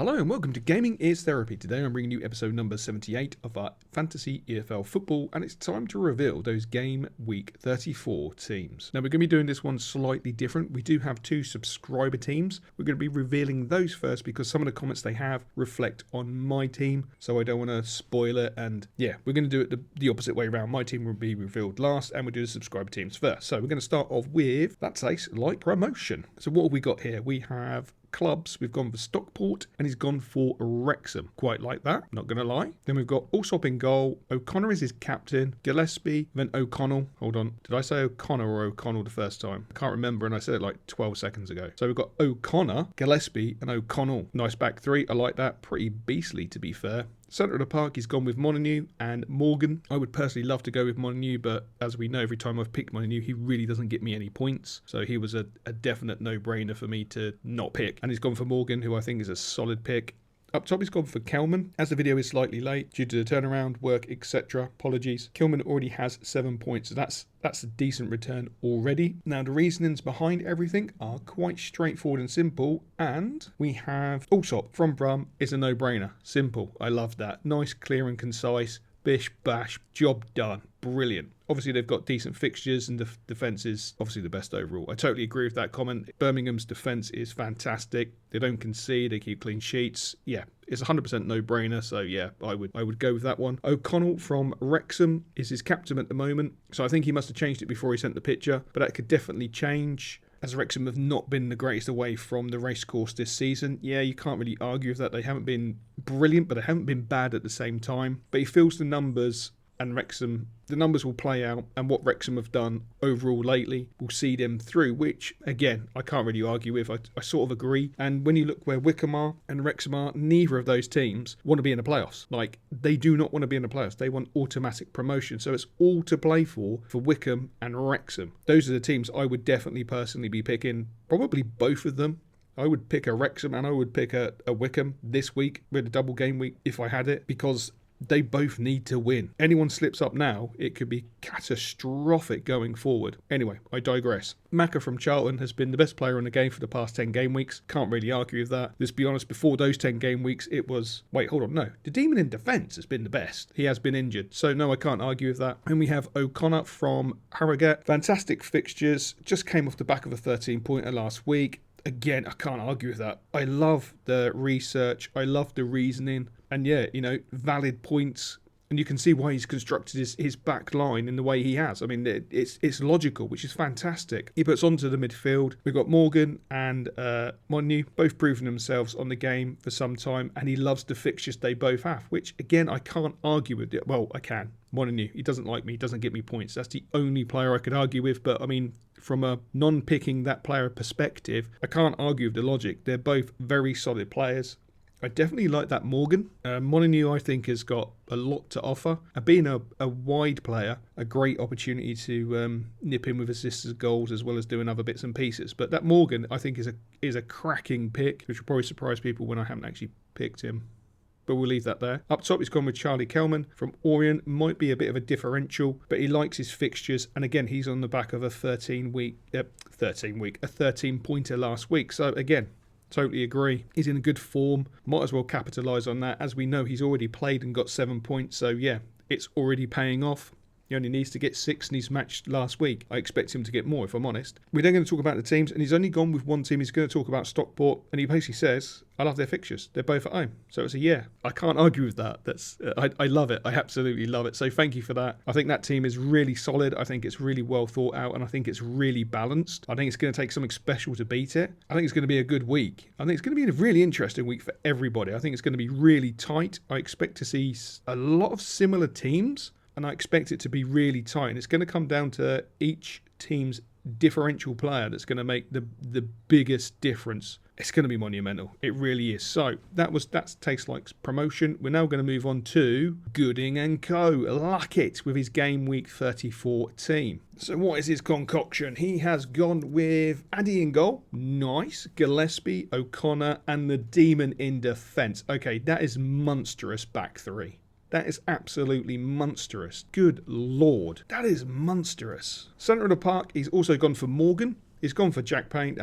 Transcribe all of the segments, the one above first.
Hello and welcome to Gaming is Therapy. Today I'm bringing you episode number 78 of our Fantasy EFL football, and it's time to reveal those game week 34 teams. Now we're going to be doing this one slightly different. We do have two subscriber teams. We're going to be revealing those first because some of the comments they have reflect on my team, so I don't want to spoil it. And yeah, we're going to do it the opposite way around. My team will be revealed last and we'll do the subscriber teams first. So we're going to start off with, that's a slight promotion. So what have we got here? We have clubs. We've gone for Stockport and he's gone for Wrexham. Quite like that, not going to lie. Then we've got Allsop in goal. O'Connor is his captain. Gillespie, then O'Connell. Hold on. Did I say O'Connor or O'Connell the first time? I can't remember and I said it like 12 seconds ago. So we've got O'Connor, Gillespie and O'Connell. Nice back three. I like that. Pretty beastly to be fair. Centre of the park, he's gone with Molyneux and Morgan. I would personally love to go with Molyneux, but as we know, every time I've picked Molyneux, he really doesn't get me any points. So he was a definite no-brainer for me to not pick. And he's gone for Morgan, who I think is a solid pick. Up top, he's gone for Kelman. As the video is slightly late due to the turnaround, work, etc. Apologies. Kelman already has 7 points, so that's a decent return already. Now, the reasonings behind everything are quite straightforward and simple. And we have Allsop from Brum is a no-brainer. Simple. I love that. Nice, clear and concise. Bish, bash, job done. Brilliant. Obviously, they've got decent fixtures and the defence is obviously the best overall. I totally agree with that comment. Birmingham's defence is fantastic. They don't concede. They keep clean sheets. Yeah, it's 100% no-brainer. So yeah, I would go with that one. O'Connell from Wrexham is his captain at the moment. So I think he must have changed it before he sent the picture. But that could definitely change, as Wrexham have not been the greatest away from the racecourse this season. Yeah, you can't really argue with that. They haven't been brilliant, but they haven't been bad at the same time. But he fills the numbers, and Wrexham, the numbers will play out, and what Wrexham have done overall lately will see them through, which, again, I can't really argue with. I sort of agree. And when you look where Wycombe are and Wrexham are, neither of those teams want to be in the playoffs. Like, they do not want to be in the playoffs. They want automatic promotion. So it's all to play for Wycombe and Wrexham. Those are the teams I would definitely personally be picking, probably both of them. I would pick a Wrexham and I would pick a Wycombe this week with a double game week if I had it, because they both need to win. Anyone slips up now, it could be catastrophic going forward. Anyway, I digress. Macca from Charlton has been the best player in the game for the past 10 game weeks. Can't really argue with that. Let's be honest, before those 10 game weeks, it was... Wait, hold on, no. The Demon in defence has been the best. He has been injured, so no, I can't argue with that. And we have O'Connor from Harrogate. Fantastic fixtures. Just came off the back of a 13-pointer last week. Again, I can't argue with that. I love the research. I love the reasoning. And yeah, you know, valid points. And you can see why he's constructed his back line in the way he has. I mean, it's logical, which is fantastic. He puts onto the midfield. We've got Morgan and Molyneux, both proven themselves on the game for some time. And he loves the fixtures they both have, which, again, I can't argue with it. Well, I can. Molyneux, he doesn't like me. He doesn't get me points. That's the only player I could argue with. But, I mean, from a non-picking that player perspective, I can't argue with the logic. They're both very solid players. I definitely like that Morgan. Molyneux, I think, has got a lot to offer. And being a wide player, a great opportunity to nip in with assists and goals as well as doing other bits and pieces. But that Morgan, I think, is a cracking pick, which will probably surprise people when I haven't actually picked him. But we'll leave that there. Up top, he's gone with Charlie Kelman from Orient. Might be a bit of a differential, but he likes his fixtures. And again, he's on the back of a 13-pointer last week. So again, totally agree. He's in a good form. Might as well capitalise on that. As we know, he's already played and got 7 points. So yeah, it's already paying off. He only needs to get 6 and he's matched last week. I expect him to get more, if I'm honest. We're then going to talk about the teams, and he's only gone with one team. He's going to talk about Stockport, and he basically says, I love their fixtures. They're both at home. So it's a yeah. I can't argue with that. I love it. I absolutely love it. So thank you for that. I think that team is really solid. I think it's really well thought out, and I think it's really balanced. I think it's going to take something special to beat it. I think it's going to be a good week. I think it's going to be a really interesting week for everybody. I think it's going to be really tight. I expect to see a lot of similar teams, and I expect it to be really tight. And it's going to come down to each team's differential player that's going to make the biggest difference. It's going to be monumental. It really is. So that's Taste Like's promotion. We're now going to move on to Gooding and Co. Luckett with his game week 34 team. So what is his concoction? He has gone with Addy in goal. Nice. Gillespie, O'Connor, and the Demon in defence. Okay, that is monstrous back three. That is absolutely monstrous. Good Lord. That is monstrous. Centre of the park, he's also gone for Morgan. He's gone for Jack Payne.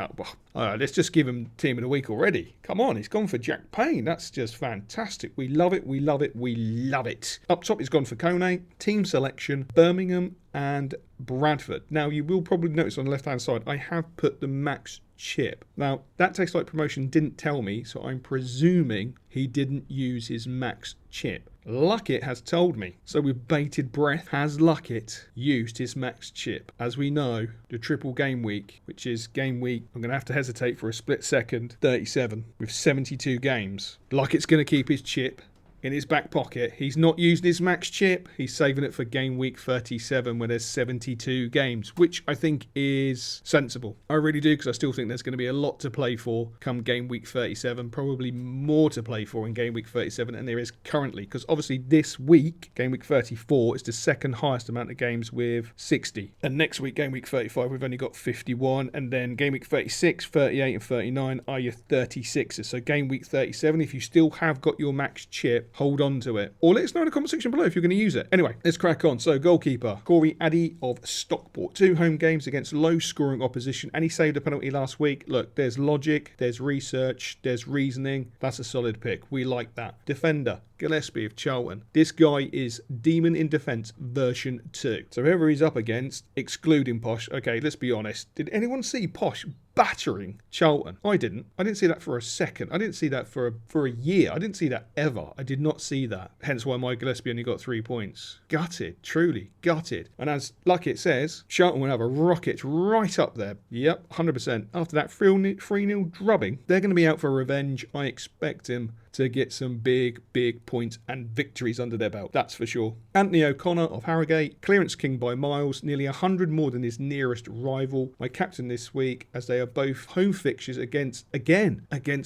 Let's just give him team of the week already. Come on, he's gone for Jack Payne. That's just fantastic. We love it, we love it, we love it. Up top, he's gone for Kone, team selection, Birmingham and Bradford. Now, you will probably notice on the left-hand side, I have put the max chip. Now, that Tastes Like Promotion didn't tell me, so I'm presuming he didn't use his max chip. Luckett has told me. So with bated breath, has Luckett used his max chip? As we know, the triple game week, which is game week, I'm going to have to hesitate for a split second, 37, with 72 games. Luckett's going to keep his chip in his back pocket. He's not using his max chip. He's saving it for game week 37 where there's 72 games, which I think is sensible. I really do, because I still think there's going to be a lot to play for come game week 37, probably more to play for in game week 37 than there is currently, because obviously this week, game week 34, is the second highest amount of games with 60. And next week, game week 35, we've only got 51. And then game week 36, 38 and 39 are your 36s. So game week 37, if you still have got your max chip, hold on to it. Or let us know in the comment section below if you're going to use it. Anyway, let's crack on. So, goalkeeper, Corey Addy of Stockport. 2 home games against low-scoring opposition, and he saved a penalty last week. Look, there's logic, there's research, there's reasoning. That's a solid pick. We like that. Defender, Gillespie of Charlton. This guy is Demon in Defence version 2. So whoever he's up against, excluding Posh, okay, let's be honest. Did anyone see Posh battering Charlton? I didn't. I didn't see that for a second. I didn't see that for a year. I didn't see that ever. I did not see that. Hence why my Gillespie only got 3 points. Gutted. Truly gutted. And as Luckett says, Charlton will have a rocket right up there. Yep, 100%. After that 3-0 drubbing, they're going to be out for revenge. I expect him to get some big points and victories under their belt. That's for sure. Anthony O'Connor of Harrogate, clearance king by miles, nearly 100 more than his nearest rival. My captain this week, as they are both home fixtures against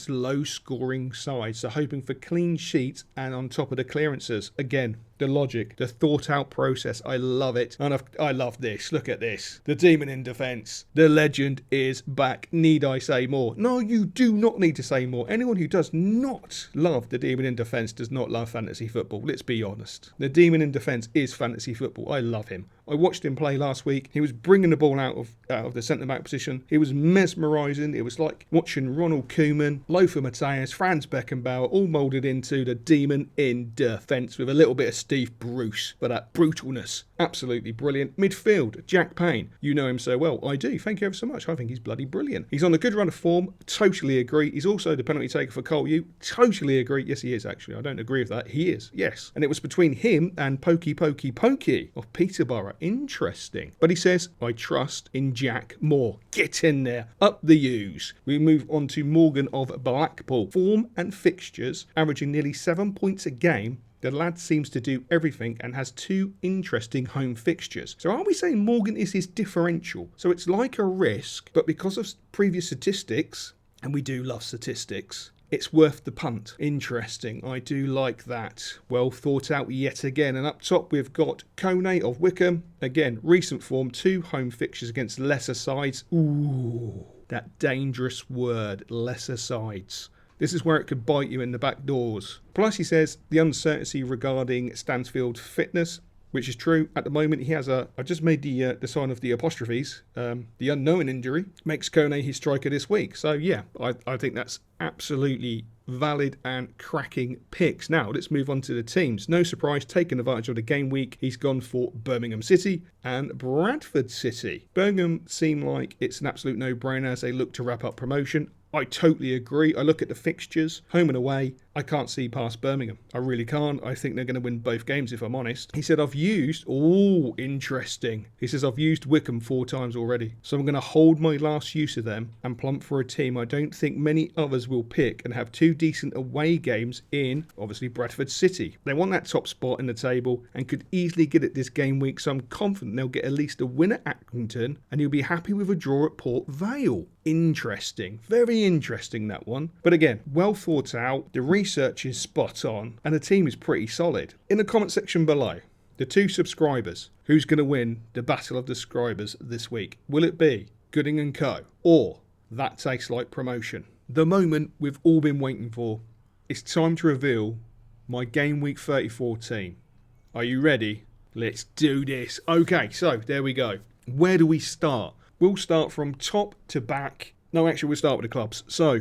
low-scoring sides. So hoping for clean sheets and on top of the clearances. Again, the logic, the thought-out process. I love it. And I love this. Look at this. The Demon in Defence. The legend is back. Need I say more? No, you do not need to say more. Anyone who does not love the Demon in Defence does not love fantasy football. Let's be honest. The Demon in Defence is fantasy football. I love him. I watched him play last week. He was bringing the ball out of the centre-back position. He was mesmerising. It was like watching Ronald Koeman, Lothar Matthäus, Franz Beckenbauer, all moulded into the Demon in Defence with a little bit of Steve Bruce for that brutalness. Absolutely brilliant. Midfield, Jack Payne. You know him so well. I do. Thank you ever so much. I think he's bloody brilliant. He's on a good run of form. Totally agree. He's also the penalty taker for Cole U. Totally agree. Yes, he is actually. I don't agree with that. He is. Yes. And it was between him and Pokey of Peterborough. Interesting. But he says, I trust in Jack more. Get in there. Up the U's. We move on to Morgan of Blackpool. Form and fixtures, averaging nearly 7 points a game. The lad seems to do everything and has 2 interesting home fixtures. So are we saying Morgan is his differential? So it's like a risk, but because of previous statistics, and we do love statistics, it's worth the punt. Interesting. I do like that. Well thought out yet again. And up top, we've got Kone of Wickham. Again, recent form, 2 home fixtures against lesser sides. Ooh, that dangerous word, lesser sides. This is where it could bite you in the back doors. Plus, he says the uncertainty regarding Stansfield's fitness, which is true. At the moment, he has I just made the sign of the apostrophes. The unknown injury makes Kone his striker this week. So, yeah, I think that's absolutely valid and cracking picks. Now, let's move on to the teams. No surprise, taking advantage of the game week, he's gone for Birmingham City and Bradford City. Birmingham seem like it's an absolute no-brainer as they look to wrap up promotion. I totally agree. I look at the fixtures, home and away. I can't see past Birmingham. I really can't. I think they're going to win both games if I'm honest. He said, interesting. He says, I've used Wickham 4 times already. So I'm going to hold my last use of them and plump for a team I don't think many others will pick and have 2 decent away games in, obviously, Bradford City. They want that top spot in the table and could easily get it this game week. So I'm confident they'll get at least a win at Accrington and you'll be happy with a draw at Port Vale. Interesting. Very interesting, that one. But again, well thought out. The research is spot on and the team is pretty solid. In the comment section below, the 2 subscribers, who's going to win the Battle of the Subscribers this week? Will it be Gooding and Co. or That Tastes Like Promotion? The moment we've all been waiting for. It's time to reveal my Game Week 34 team. Are you ready? Let's do this. Okay, so there we go. Where do we start? We'll start from top to back. No, actually, we'll start with the clubs. So,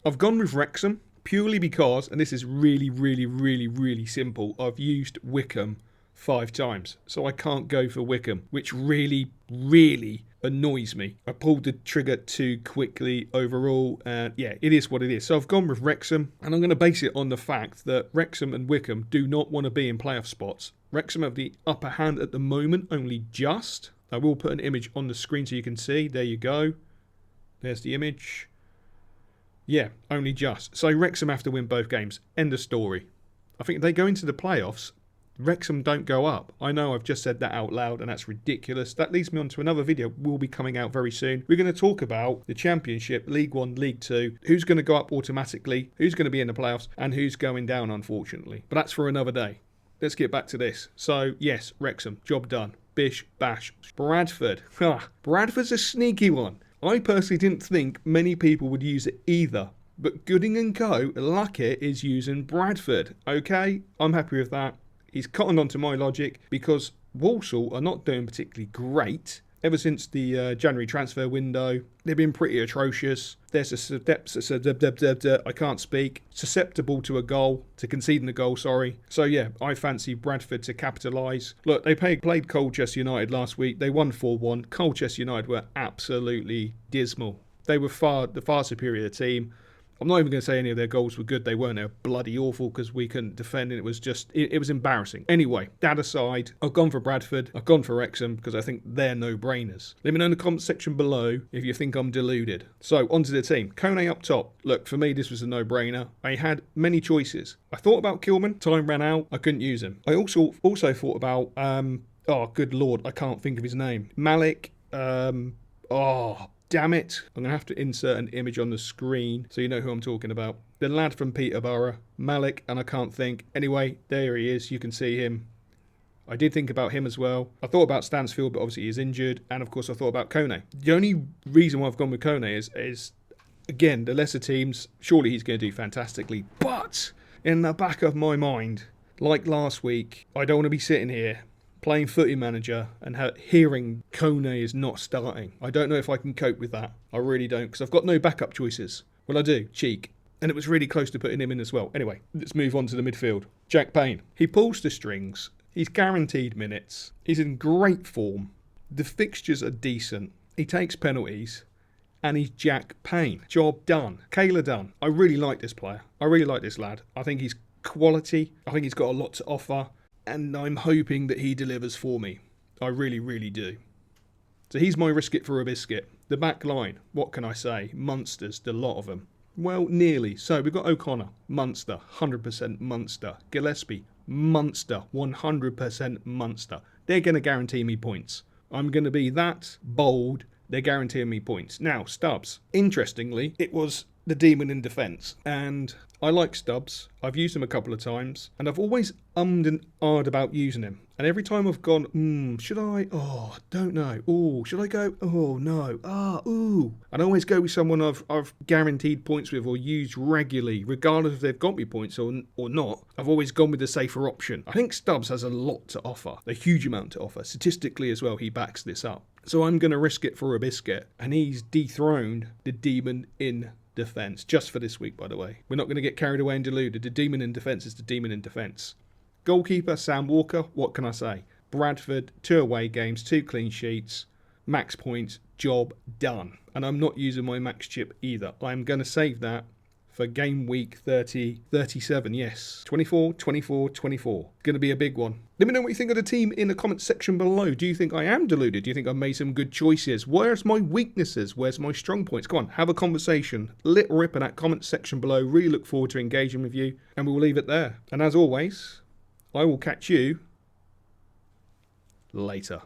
I've gone with Wrexham purely because, and this is really, really, really, really simple, I've used Wycombe 5 times. So I can't go for Wycombe, which really, really annoys me. I pulled the trigger too quickly overall, and yeah, it is what it is. So I've gone with Wrexham, and I'm going to base it on the fact that Wrexham and Wycombe do not want to be in playoff spots. Wrexham have the upper hand at the moment, only just. I will put an image on the screen so you can see. There you go. There's the image. Yeah, only just. So Wrexham have to win both games. End of story. I think if they go into the playoffs, Wrexham don't go up. I know I've just said that out loud and that's ridiculous. That leads me on to another video will be coming out very soon. We're going to talk about the Championship, League 1, League 2, who's going to go up automatically, who's going to be in the playoffs and who's going down unfortunately. But that's for another day. Let's get back to this. So yes, Wrexham, job done. Bish, bash. Bradford. Bradford's a sneaky one. I personally didn't think many people would use it either. But Gooding & Co. Luckett is using Bradford. Okay, I'm happy with that. He's cottoned onto my logic because Walsall are not doing particularly great. Ever since the January transfer window, they've been pretty atrocious. They're I can't speak. Susceptible to a goal, to conceding a goal, sorry. So yeah, I fancy Bradford to capitalise. Look, they played Colchester United last week. They won 4-1. Colchester United were absolutely dismal. They were the far superior team. I'm not even going to say any of their goals were good. They weren't. They were bloody awful because we couldn't defend and it was just, it was embarrassing. Anyway, that aside, I've gone for Bradford. I've gone for Wrexham because I think they're no-brainers. Let me know in the comment section below if you think I'm deluded. So, onto the team. Kone up top. Look, for me, this was a no-brainer. I had many choices. I thought about Kilman. Time ran out. I couldn't use him. I also thought about, oh, good Lord, I can't think of his name. Malik, damn it. I'm going to have to insert an image on the screen so you know who I'm talking about. The lad from Peterborough, Malik, and I can't think. Anyway, there he is. You can see him. I did think about him as well. I thought about Stansfield, but obviously he's injured. And of course, I thought about Kone. The only reason why I've gone with Kone is again, the lesser teams. Surely he's going to do fantastically. But in the back of my mind, like last week, I don't want to be sitting here playing footy manager and hearing Kone is not starting. I don't know if I can cope with that. I really don't, because I've got no backup choices. Well, I do. Cheek. And it was really close to putting him in as well. Anyway, let's move on to the midfield. Jack Payne. He pulls the strings. He's guaranteed minutes. He's in great form. The fixtures are decent. He takes penalties. And he's Jack Payne. Job done. Kayla done. I really like this player. I really like this lad. I think he's quality. I think he's got a lot to offer. And I'm hoping that he delivers for me. I really, really do. So he's my risk it for a biscuit. The back line, what can I say? Monsters, the lot of them. Well, nearly. So we've got O'Connor, Munster, 100% Munster. Gillespie, Munster, 100% Munster. They're going to guarantee me points. I'm going to be that bold. They're guaranteeing me points. Now, Stubbs. Interestingly, it was the demon in defence. And I like Stubbs. I've used him a couple of times. And I've always ummed and ahed about using him. And every time I've gone, should I? Oh, don't know. Oh, should I go? Oh, no. Ooh. And I always go with someone I've guaranteed points with or used regularly, regardless if they've got me points or not. I've always gone with the safer option. I think Stubbs has a lot to offer, a huge amount to offer. Statistically as well, he backs this up. So I'm going to risk it for a biscuit. And he's dethroned the demon in defence. Just for this week, by the way. We're not going to get carried away and deluded. The demon in defence is the demon in defence. Goalkeeper, Sam Walker. What can I say? Bradford, 2 away games, 2 clean sheets, max points, job done. And I'm not using my max chip either. I'm going to save that for game week 37, yes. 24. Going to be a big one. Let me know what you think of the team in the comments section below. Do you think I am deluded? Do you think I've made some good choices? Where's my weaknesses? Where's my strong points? Come on, have a conversation. Lit rip in that comment section below. Really look forward to engaging with you. And we'll leave it there. And as always, I will catch you later.